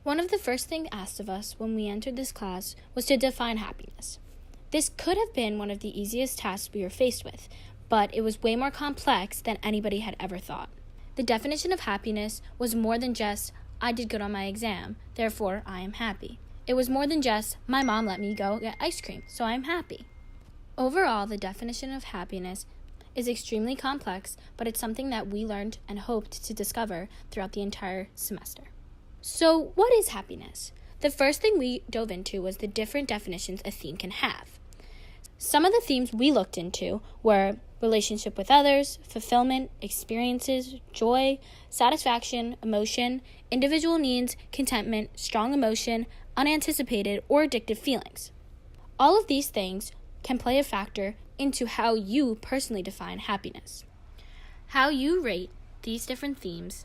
One of the first things asked of us when we entered this class was to define happiness. This could have been one of the easiest tasks we were faced with, but it was way more complex than anybody had ever thought. The definition of happiness was more than just, I did good on my exam, therefore I am happy. It was more than just, my mom let me go get ice cream, so I am happy. Overall, the definition of happiness is extremely complex, but it's something that we learned and hoped to discover throughout the entire semester. So, what is happiness? The first thing we dove into was the different definitions a theme can have. Some of the themes we looked into were relationship with others, fulfillment, experiences, joy, satisfaction, emotion, individual needs, contentment, strong emotion, unanticipated or addictive feelings. All of these things can play a factor into how you personally define happiness. How you rate these different themes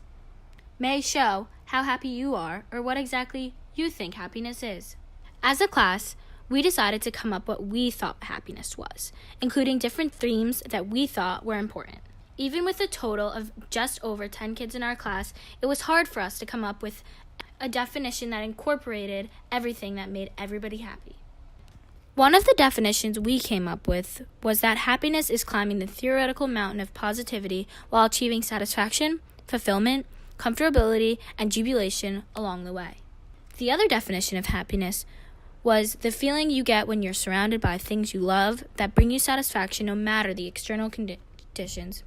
may show how happy you are or what exactly you think happiness is. As a class, we decided to come up what we thought happiness was, including different themes that we thought were important. Even with a total of just over 10 kids in our class, it was hard for us to come up with a definition that incorporated everything that made everybody happy. One of the definitions we came up with was that happiness is climbing the theoretical mountain of positivity while achieving satisfaction, fulfillment, comfortability, and jubilation along the way. The other definition of happiness was the feeling you get when you're surrounded by things you love that bring you satisfaction no matter the external conditions.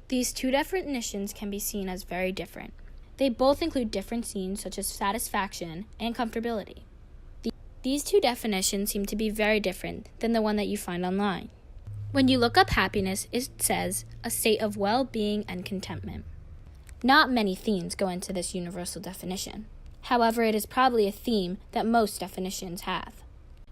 These two definitions can be seen as very different. They both include different themes such as satisfaction and comfortability. These two definitions seem to be very different than the one that you find online. When you look up happiness, it says a state of well-being and contentment. Not many themes go into this universal definition. However, it is probably a theme that most definitions have.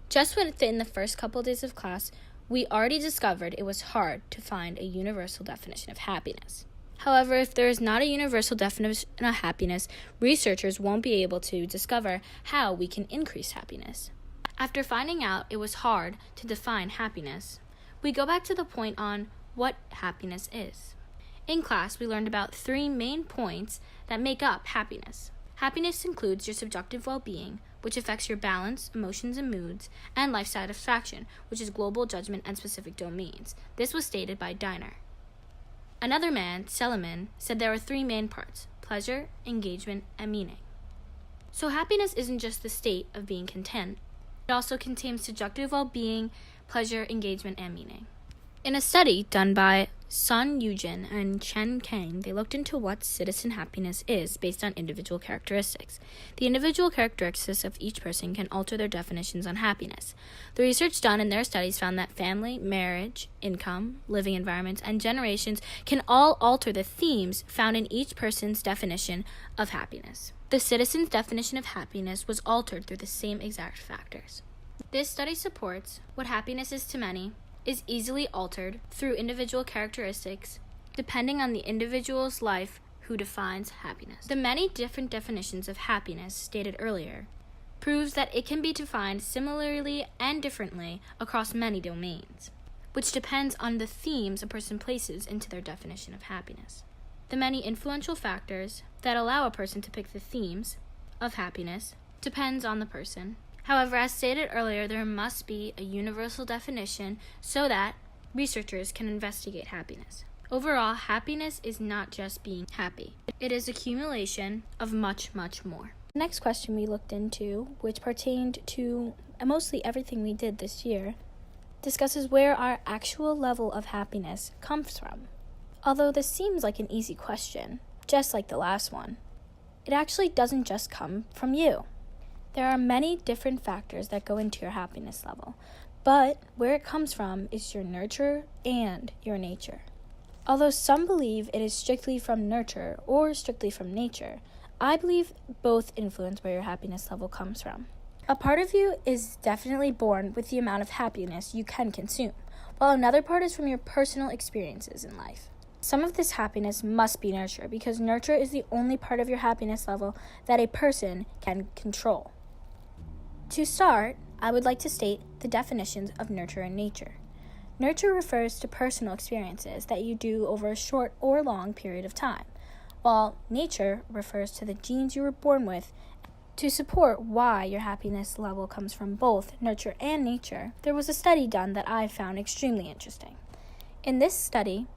Just within the first couple days of class, we already discovered it was hard to find a universal definition of happiness. However, if there is not a universal definition of happiness, researchers won't be able to discover how we can increase happiness. After finding out it was hard to define happiness, we go back to the point on what happiness is. In class, we learned about 3 main points that make up happiness. Happiness includes your subjective well-being, which affects your balance, emotions, and moods, and life satisfaction, which is global judgment and specific domains. This was stated by Diner. Another man, Seliman, said there were 3 main parts: pleasure, engagement, and meaning. So happiness isn't just the state of being content. It also contains subjective well-being, pleasure, engagement, and meaning. In a study done by Sun Yujin and Chen Kang, they looked into what citizen happiness is based on individual characteristics. The individual characteristics of each person can alter their definitions on happiness. The research done in their studies found that family, marriage, income, living environments, and generations can all alter the themes found in each person's definition of happiness. The citizen's definition of happiness was altered through the same exact factors. This study supports what happiness is to many is easily altered through individual characteristics depending on the individual's life who defines happiness. The many different definitions of happiness stated earlier proves that it can be defined similarly and differently across many domains, which depends on the themes a person places into their definition of happiness. The many influential factors that allow a person to pick the themes of happiness depends on the person. However, as stated earlier, there must be a universal definition so that researchers can investigate happiness. Overall, happiness is not just being happy. It is accumulation of much, much more. The next question we looked into, which pertained to mostly everything we did this year, discusses where our actual level of happiness comes from. Although this seems like an easy question, just like the last one, it actually doesn't just come from you. There are many different factors that go into your happiness level, but where it comes from is your nurture and your nature. Although some believe it is strictly from nurture or strictly from nature, I believe both influence where your happiness level comes from. A part of you is definitely born with the amount of happiness you can consume, while another part is from your personal experiences in life. Some of this happiness must be nurture because nurture is the only part of your happiness level that a person can control. To start, I would like to state the definitions of nurture and nature. Nurture refers to personal experiences that you do over a short or long period of time, while nature refers to the genes you were born with To support why your happiness level comes from both nurture and nature, there was a study done that I found extremely interesting. In this study,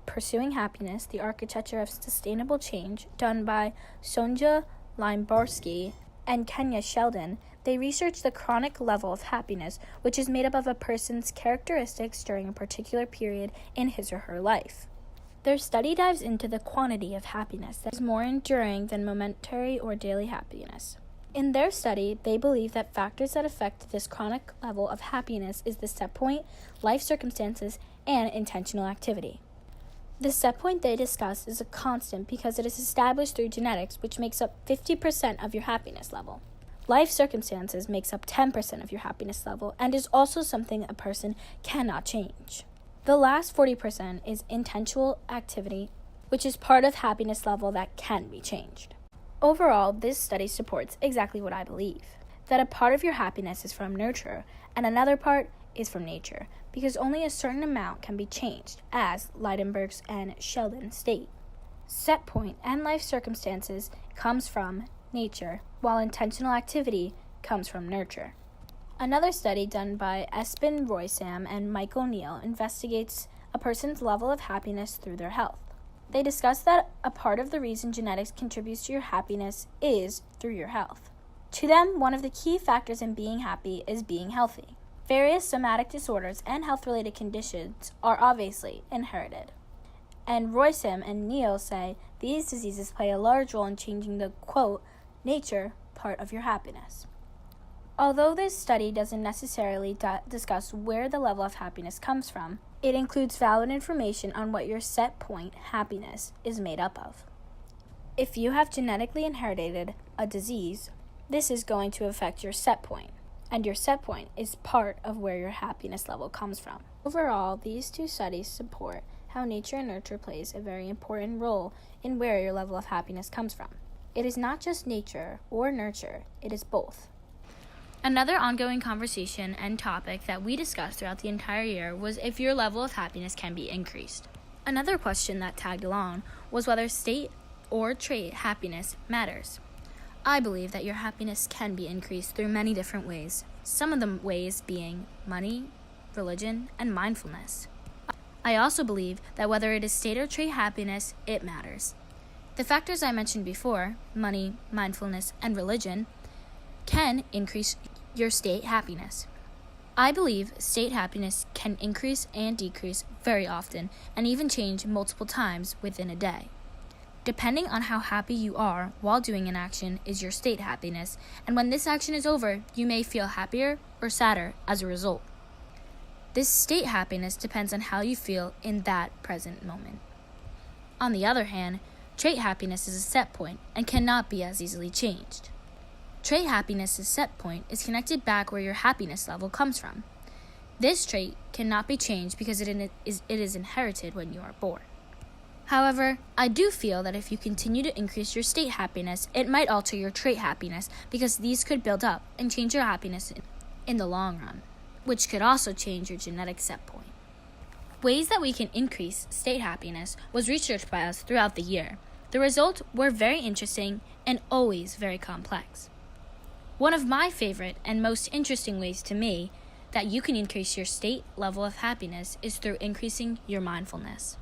Pursuing Happiness, the Architecture of Sustainable Change, done by Sonja Limborski and Kenya Sheldon, they researched the chronic level of happiness, which is made up of a person's characteristics during a particular period in his or her life. Their study dives into the quantity of happiness that is more enduring than momentary or daily happiness. In their study, they believe that factors that affect this chronic level of happiness is the set point, life circumstances, and intentional activity. The set point they discuss is a constant because it is established through genetics, which makes up 50% of your happiness level. Life circumstances makes up 10% of your happiness level and is also something a person cannot change. The last 40% is intentional activity, which is part of happiness level that can be changed. Overall, this study supports exactly what I believe, that a part of your happiness is from nurture and another part is from nature, because only a certain amount can be changed, as Leidenbergs and Sheldon state. Set point and life circumstances comes from nature, while intentional activity comes from nurture. Another study done by Espen Roysam and Michael Neal investigates a person's level of happiness through their health. They discuss that a part of the reason genetics contributes to your happiness is through your health. To them, one of the key factors in being happy is being healthy. Various somatic disorders and health-related conditions are obviously inherited. And Roysam and Neal say these diseases play a large role in changing the, quote, nature part of your happiness. Although this study doesn't necessarily discuss where the level of happiness comes from, it includes valid information on what your set point happiness is made up of. If you have genetically inherited a disease, this is going to affect your set point, and your set point is part of where your happiness level comes from. Overall, these two studies support how nature and nurture plays a very important role in where your level of happiness comes from. It is not just nature or nurture, it is both. Another ongoing conversation and topic that we discussed throughout the entire year was if your level of happiness can be increased. Another question that tagged along was whether state or trait happiness matters. I believe that your happiness can be increased through many different ways, some of the ways being money, religion, and mindfulness. I also believe that whether it is state or trait happiness, it matters. The factors I mentioned before, money, mindfulness, and religion, can increase your state happiness. I believe state happiness can increase and decrease very often and even change multiple times within a day. Depending on how happy you are while doing an action is your state happiness, and when this action is over, you may feel happier or sadder as a result. This state happiness depends on how you feel in that present moment. On the other hand, trait happiness is a set point and cannot be as easily changed. Trait happiness's set point is connected back where your happiness level comes from. This trait cannot be changed because it is inherited when you are born. However, I do feel that if you continue to increase your state happiness, it might alter your trait happiness because these could build up and change your happiness in the long run, which could also change your genetic set point. Ways that we can increase state happiness was researched by us throughout the year. The results were very interesting and always very complex. One of my favorite and most interesting ways to me that you can increase your state level of happiness is through increasing your mindfulness.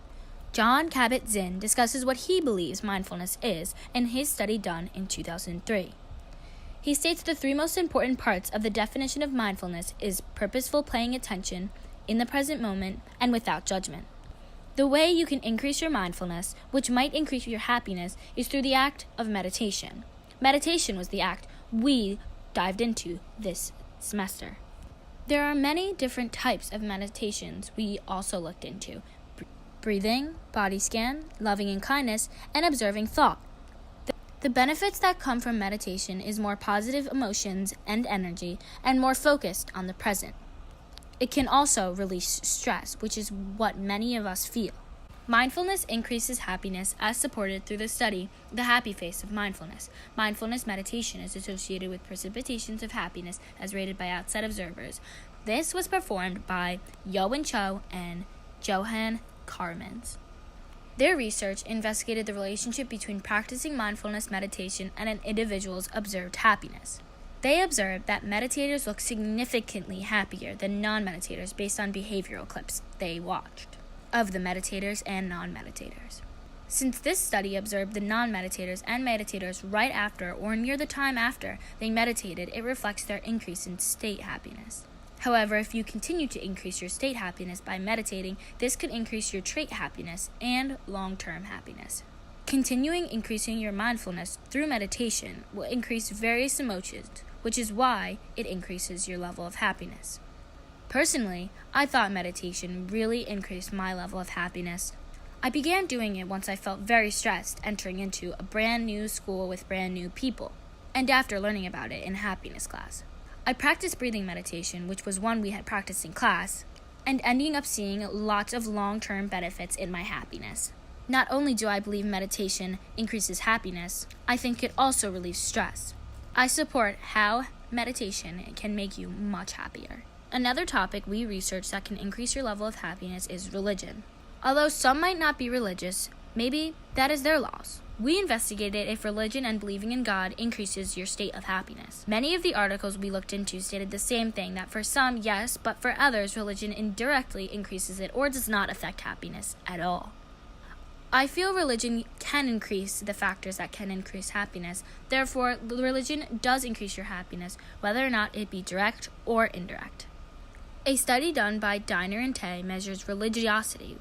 Jon Kabat-Zinn discusses what he believes mindfulness is in his study done in 2003. He states the three most important parts of the definition of mindfulness is purposeful paying attention, in the present moment, and without judgment. The way you can increase your mindfulness, which might increase your happiness, is through the act of meditation. Meditation was the act we dived into this semester. There are many different types of meditations we also looked into: breathing, body scan, loving and kindness, and observing thought. The benefits that come from meditation is more positive emotions and energy and more focused on the present. It can also release stress, which is what many of us feel. Mindfulness increases happiness as supported through the study, The Happy Face of Mindfulness. Mindfulness meditation is associated with precipitations of happiness as rated by outside observers. This was performed by Yoan Cho and Johan Carmans. Their research investigated the relationship between practicing mindfulness meditation and an individual's observed happiness. They observed that meditators looked significantly happier than non-meditators based on behavioral clips they watched of the meditators and non-meditators. Since this study observed the non-meditators and meditators right after or near the time after they meditated, it reflects their increase in state happiness. However, if you continue to increase your state happiness by meditating, this could increase your trait happiness and long-term happiness. Continuing increasing your mindfulness through meditation will increase various emotions, which is why it increases your level of happiness. Personally, I thought meditation really increased my level of happiness. I began doing it once I felt very stressed entering into a brand new school with brand new people, and after learning about it in happiness class. I practiced breathing meditation, which was one we had practiced in class, and ending up seeing lots of long-term benefits in my happiness. Not only do I believe meditation increases happiness, I think it also relieves stress. I support how meditation can make you much happier. Another topic we researched that can increase your level of happiness is religion. Although some might not be religious, maybe that is their loss. We investigated if religion and believing in God increases your state of happiness. Many of the articles we looked into stated the same thing, that for some, yes, but for others, religion indirectly increases it or does not affect happiness at all. I feel religion can increase the factors that can increase happiness. Therefore, religion does increase your happiness, whether or not it be direct or indirect. A study done by Diner and Tay measures religiosity.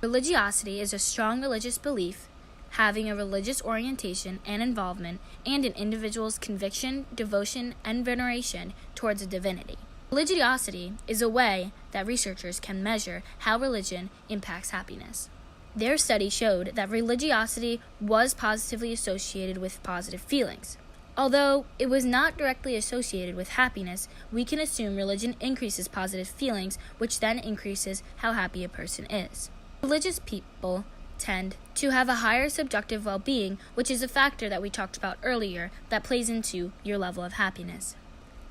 Religiosity is a strong religious belief, having a religious orientation and involvement, and an individual's conviction, devotion, and veneration towards a divinity. Religiosity is a way that researchers can measure how religion impacts happiness. Their study showed that religiosity was positively associated with positive feelings. Although it was not directly associated with happiness, we can assume religion increases positive feelings, which then increases how happy a person is. Religious people tend to have a higher subjective well-being, which is a factor that we talked about earlier that plays into your level of happiness.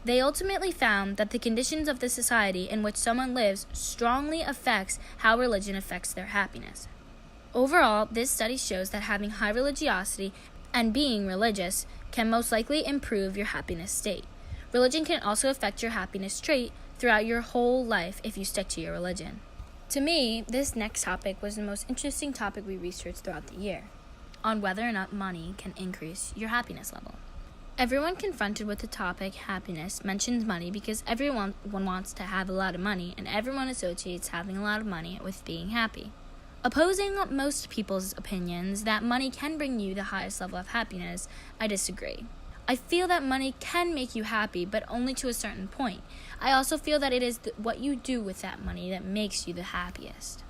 They ultimately found that the conditions of the society in which someone lives strongly affects how religion affects their happiness. Overall, this study shows that having high religiosity and being religious can most likely improve your happiness state. Religion can also affect your happiness trait throughout your whole life if you stick to your religion. To me, this next topic was the most interesting topic we researched throughout the year, on whether or not money can increase your happiness level. Everyone confronted with the topic happiness mentions money because everyone wants to have a lot of money, and everyone associates having a lot of money with being happy. Opposing most people's opinions that money can bring you the highest level of happiness, I disagree. I feel that money can make you happy, but only to a certain point. I also feel that it is what you do with that money that makes you the happiest.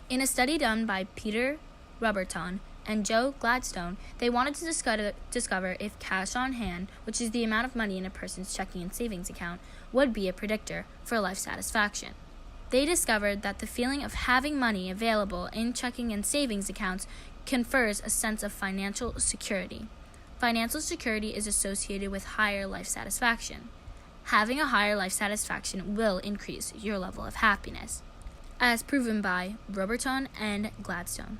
In a study done by Peter Robertson and Joe Gladstone, they wanted to discover if cash on hand, which is the amount of money in a person's checking and savings account, would be a predictor for life satisfaction. They discovered that the feeling of having money available in checking and savings accounts confers a sense of financial security. Financial security is associated with higher life satisfaction. Having a higher life satisfaction will increase your level of happiness, as proven by Robertson and Gladstone.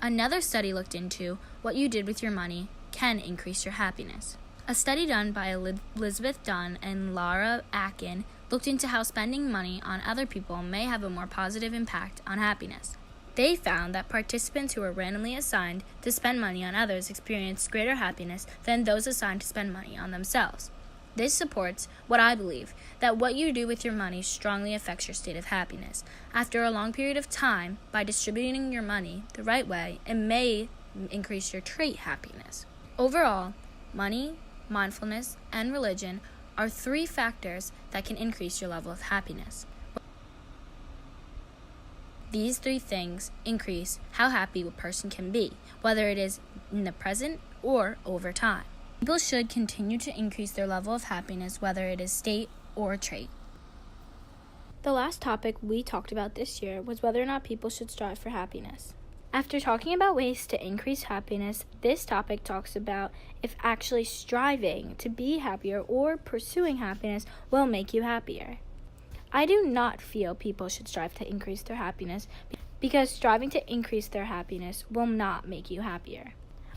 Another study looked into what you did with your money can increase your happiness. A study done by Elizabeth Dunn and Laura Atkin looked into how spending money on other people may have a more positive impact on happiness. They found that participants who were randomly assigned to spend money on others experienced greater happiness than those assigned to spend money on themselves. This supports what I believe, that what you do with your money strongly affects your state of happiness. After a long period of time, by distributing your money the right way, it may increase your trait happiness. Overall, money, mindfulness, and religion are 3 factors that can increase your level of happiness. These 3 things increase how happy a person can be, whether it is in the present or over time. People should continue to increase their level of happiness, whether it is state or trait. The last topic we talked about this year was whether or not people should strive for happiness. After talking about ways to increase happiness, this topic talks about if actually striving to be happier or pursuing happiness will make you happier. I do not feel people should strive to increase their happiness because striving to increase their happiness will not make you happier.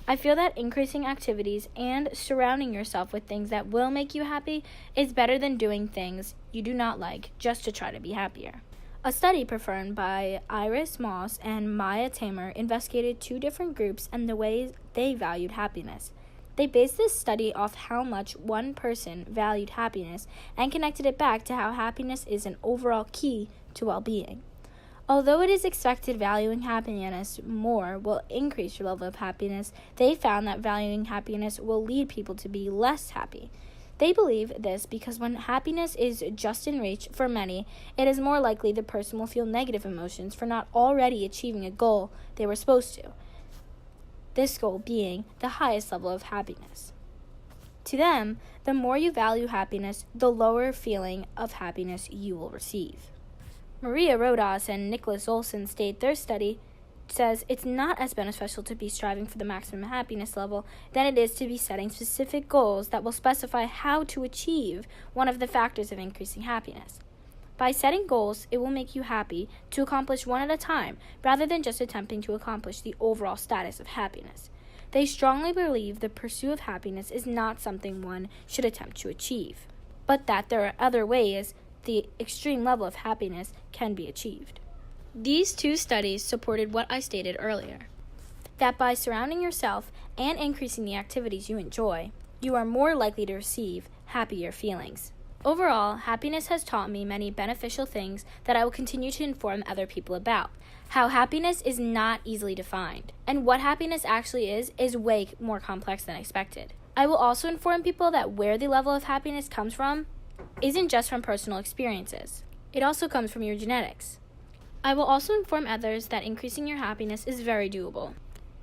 I feel that increasing activities and surrounding yourself with things that will make you happy is better than doing things you do not like just to try to be happier. A study performed by Iris Moss and Maya Tamer investigated 2 different groups and the ways they valued happiness. They based this study off how much one person valued happiness and connected it back to how happiness is an overall key to well-being. Although it is expected valuing happiness more will increase your level of happiness, they found that valuing happiness will lead people to be less happy. They believe this because when happiness is just in reach for many, it is more likely the person will feel negative emotions for not already achieving a goal they were supposed to. This goal being the highest level of happiness. To them, the more you value happiness, the lower feeling of happiness you will receive. Maria Rodas and Nicholas Olson state their study says it's not as beneficial to be striving for the maximum happiness level than it is to be setting specific goals that will specify how to achieve one of the factors of increasing happiness. By setting goals, it will make you happy to accomplish one at a time rather than just attempting to accomplish the overall status of happiness. They strongly believe the pursuit of happiness is not something one should attempt to achieve, but that there are other ways the extreme level of happiness can be achieved. These 2 studies supported what I stated earlier, that by surrounding yourself and increasing the activities you enjoy, you are more likely to receive happier feelings. Overall, happiness has taught me many beneficial things that I will continue to inform other people about. How happiness is not easily defined, and what happiness actually is way more complex than expected. I will also inform people that where the level of happiness comes from isn't just from personal experiences. It also comes from your genetics. I will also inform others that increasing your happiness is very doable,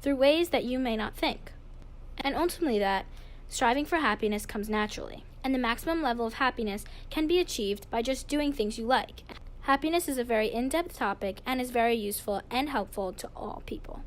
through ways that you may not think. And ultimately that striving for happiness comes naturally, and the maximum level of happiness can be achieved by just doing things you like. Happiness is a very in-depth topic and is very useful and helpful to all people.